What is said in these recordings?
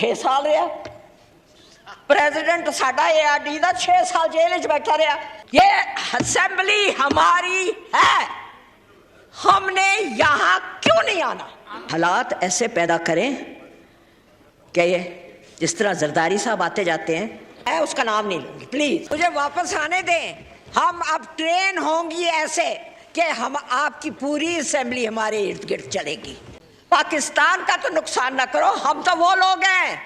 6 साल रहा, प्रेसिडेंट साडा ARD दा 6 साल जेल च बैठा रहा। ये असेंबली हमारी है, हमने यहाँ क्यों नहीं आना? हालात ऐसे पैदा करें कि ये जिस तरह जरदारी साहब आते जाते हैं, मैं उसका नाम नहीं लूंगी, प्लीज मुझे वापस आने दें। हम अब ट्रेन होंगी ऐसे कि हम आपकी पूरी असेंबली हमारे इर्द गिर्द चलेगी। पाकिस्तान का तो नुकसान ना करो। हम तो वो लोग हैं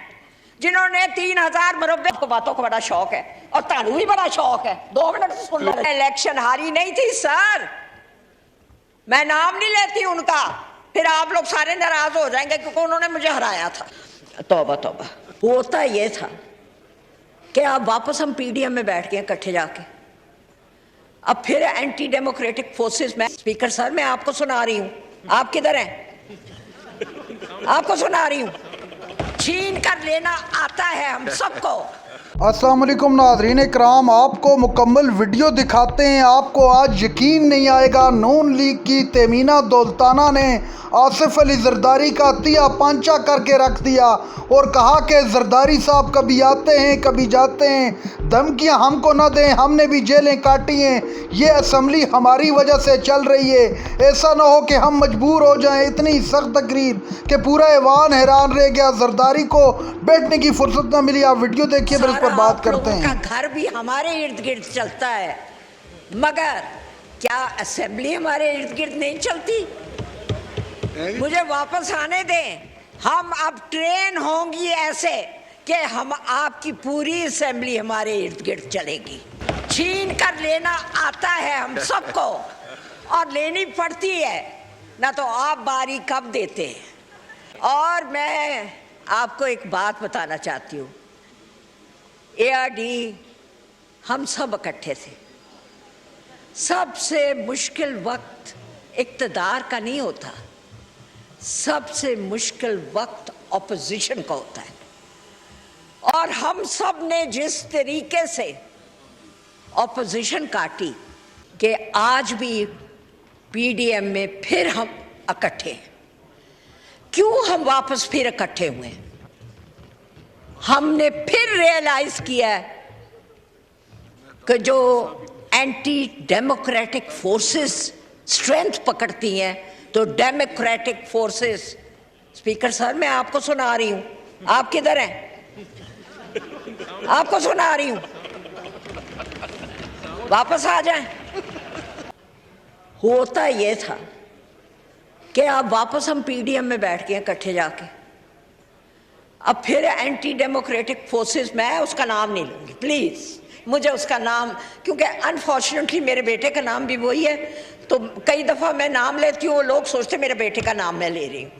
जिन्होंने 3000 मुरब्बे को बातों का बड़ा शौक है और तानू भी बड़ा शौक है। 2 मिनट से सुन लो। इलेक्शन हारी नहीं थी सर, मैं नाम नहीं लेती उनका, फिर आप लोग सारे नाराज हो जाएंगे क्योंकि उन्होंने मुझे हराया था। तौबा तौबा। होता ये था कि अब वापस हम PDM में बैठ गए इकट्ठे जाके। अब फिर एंटी डेमोक्रेटिक फोर्सेस में, स्पीकर सर मैं आपको सुना रही हूं, आप किधर हैं? आपको सुना रही हूं, छीन कर लेना आता है हम सबको। अस्सलाम वालेकुम नाज़रीन इकराम, आपको मुकम्मल वीडियो दिखाते हैं। आपको आज यकीन नहीं आएगा, नून लीग की तेमीना दौलताना ने आसिफ अली जरदारी का तिया पांचा करके रख दिया और कहा कि जरदारी साहब कभी आते हैं कभी जाते हैं, धमकियां हमको ना दें, हमने भी जेलें काटी हैं, ये असम्बली हमारी वजह से चल रही है, ऐसा ना हो कि हम मजबूर हो जाएं। इतनी सख्त तकरीर कि पूरा ऐवान हैरान रह गया, जरदारी को बैठने की फुर्सत ना मिली। आप वीडियो देखिए, फिर इस पर बात करते हैं। घर भी हमारे इर्द गिर्द चलता है, मगर क्या असेंबली हमारे इर्द गिर्द नहीं चलती? मुझे वापस आने दें। हम अब ट्रेन होंगी ऐसे कि हम आपकी पूरी असेंबली हमारे इर्द गिर्द चलेगी। छीन कर लेना आता है हम सबको और लेनी पड़ती है, ना तो आप बारी कब देते हैं। और मैं आपको एक बात बताना चाहती हूँ, ARD हम सब इकट्ठे थे। सबसे मुश्किल वक्त इक़्तिदार का नहीं होता, सबसे मुश्किल वक्त ऑपोजिशन का होता है। और हम सब ने जिस तरीके से ऑपोजिशन काटी कि आज भी PDM में फिर हम इकट्ठे हैं। क्यों हम वापस फिर इकट्ठे हुए? हमने फिर रियलाइज किया है कि जो एंटी डेमोक्रेटिक फोर्सेस स्ट्रेंथ पकड़ती हैं, तो डेमोक्रेटिक फोर्सेस, स्पीकर सर मैं आपको सुना रही हूं, आप किधर हैं? आपको सुना रही हूं, वापस आ जाएं। होता ये था कि अब वापस हम PDM में बैठ गए इकट्ठे जाके। अब फिर एंटी डेमोक्रेटिक फोर्सेस, मैं उसका नाम नहीं लूंगी, प्लीज मुझे उसका नाम, क्योंकि अनफॉर्चुनेटली मेरे बेटे का नाम भी वही है, तो कई दफ़ा मैं नाम लेती हूँ, लोग सोचते मेरे बेटे का नाम मैं ले रही हूँ।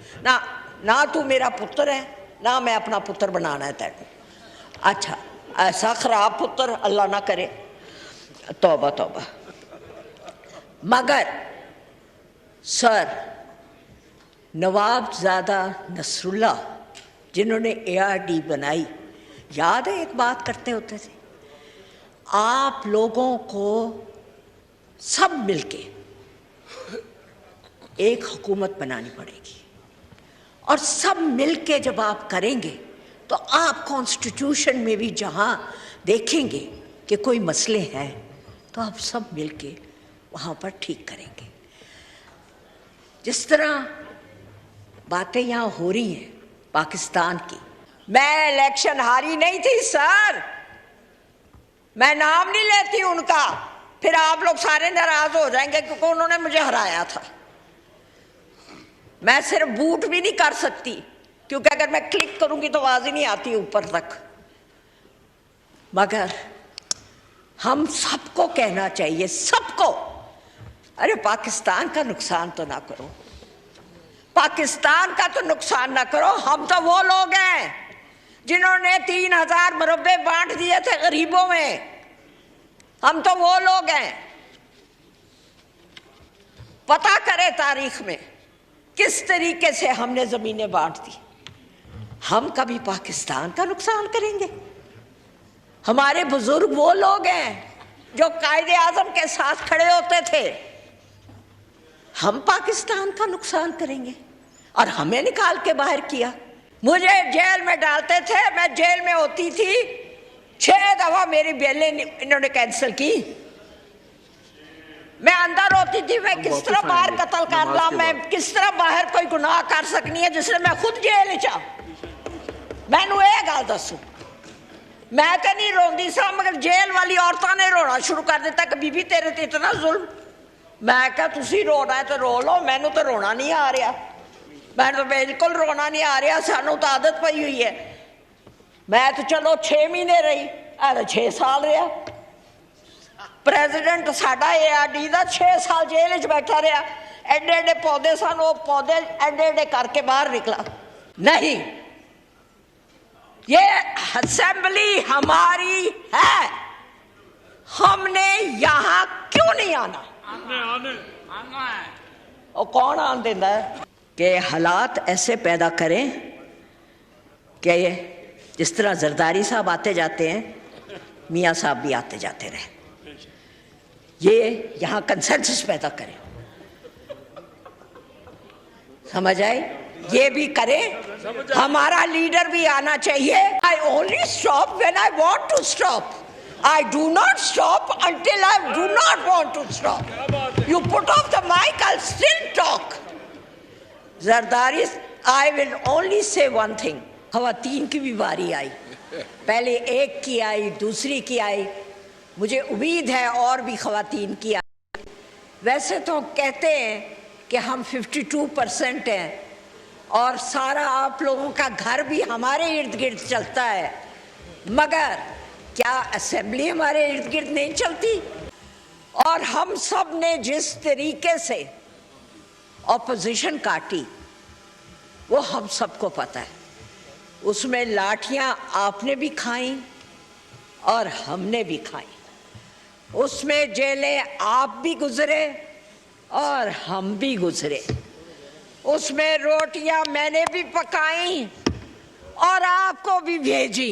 ना तू मेरा पुत्र है, ना मैं अपना पुत्र बनाना है तेरे। अच्छा, ऐसा खराब पुत्र अल्लाह ना करे, तौबा तौबा। मगर सर नवाबजादा नसरुल्लाह जिन्होंने ARD बनाई, याद है एक बात करते होते थे, आप लोगों को सब मिलके एक हुकूमत बनानी पड़ेगी और सब मिलके जब आप करेंगे तो आप कॉन्स्टिट्यूशन में भी जहां देखेंगे कि कोई मसले हैं तो आप सब मिलके वहां पर ठीक करेंगे। जिस तरह बातें यहां हो रही हैं पाकिस्तान की, मैं इलेक्शन हारी नहीं थी सर, मैं नाम नहीं लेती उनका, फिर आप लोग सारे नाराज हो जाएंगे क्योंकि उन्होंने मुझे हराया था। मैं सिर्फ बूट भी नहीं कर सकती क्योंकि अगर मैं क्लिक करूंगी तो आवाज ही नहीं आती ऊपर तक। मगर हम सबको कहना चाहिए, सबको, अरे पाकिस्तान का नुकसान तो ना करो, पाकिस्तान का तो नुकसान ना करो। हम तो वो लोग हैं जिन्होंने 3000 मुरब्बे बांट दिए थे गरीबों में, हम तो वो लोग हैं। पता करें तारीख में किस तरीके से हमने जमीनें बांट दी। हम कभी पाकिस्तान का नुकसान करेंगे? हमारे बुजुर्ग वो लोग हैं जो कायदे आजम के साथ खड़े होते थे, हम पाकिस्तान का नुकसान करेंगे? और हमें निकाल के बाहर किया। मुझे जेल में डालते थे, मैं जेल में होती थी, 6 दफा मेरी बेलें इन्होंने कैंसिल की। मैं अंदर होती थी, मैं किस तरह बाहर कत्ल करना, मैं किस तरह बाहर कोई गुनाह कर सकनी है जिसने मैं खुद जेल च। मैनू ये गल दसो, मैं तो नहीं रोंदी सा, मगर जेल वाली औरतों ने रोना शुरू कर दिता कि बीबी तेरे ते इतना जुल्म। मैं क्या तुसी रोना है तो रो लो, मैनू तो रोना नहीं आ रहा, मैनू तो बिल्कुल रोना नहीं आ रहा, सानू तो आदत पई हुई है। मैं तो चलो 6 महीने रही, 6 साल रहा। प्रेजिडेंट साडा ARD दा 6 साल जेल च बैठा रहा। एडे एडे पौधे सन, वो पौधे एडे एडे करके बाहर निकला। नहीं, ये असेंबली हमारी है, हमने यहाँ क्यों नहीं आना? आना है। और कौन आन देता है कि हालात ऐसे पैदा करें कि जिस तरह जरदारी साहब आते जाते हैं, मियाँ साहब भी आते जाते रहे, ये यहाँ कंसेंसस पैदा करें। समझ आए? ये भी करें, हमारा लीडर भी आना चाहिए। I only stop when I want to stop, I do not stop until I do not want to stop. You put off the mic, I still talk. Zardari, I will only say one thing, खवातीन की भी बारी आई, पहले एक की आई, दूसरी की आई, मुझे उम्मीद है और भी खवातीन की आई। वैसे तो कहते हैं कि हम 52% हैं और सारा आप लोगों का घर भी हमारे इर्द गिर्द चलता है, मगर क्या असेंबली हमारे इर्द गिर्द नहीं चलती? और हम सब ने जिस तरीके से ऑपोजिशन काटी वो हम सबको पता है। उसमें लाठियां आपने भी खाई और हमने भी खाई, उसमें जेलें आप भी गुजरे और हम भी गुजरे, उसमें रोटियां मैंने भी पकाई और आपको भी भेजी,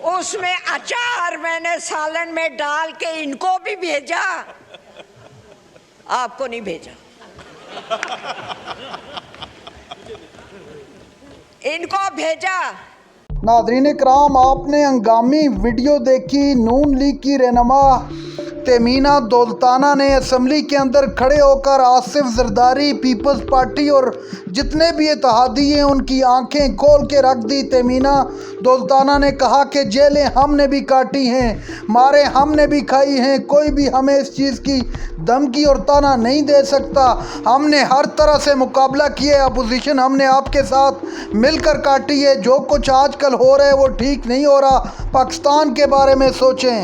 उसमें अचार मैंने सालन में डाल के इनको भी भेजा, आपको नहीं भेजा। इनको भेजा। नाज़रीन इकराम, आपने हंगामी वीडियो देखी। नून लीग की रहनुमा तेमीना दौलताना ने असम्बली के अंदर खड़े होकर आसिफ जरदारी, पीपल्स पार्टी और जितने भी इत्तेहादी हैं उनकी आंखें खोल के रख दी। तेमीना दौलताना ने कहा कि जेलें हमने भी काटी हैं, मारे हमने भी खाई हैं, कोई भी हमें इस चीज़ की धमकी और ताना नहीं दे सकता। हमने हर तरह से मुकाबला किया है, अपोजिशन हमने आपके साथ मिलकर काटी है। जो कुछ आजकल हो रहा है वो ठीक नहीं हो रहा। पाकिस्तान के बारे में सोचें।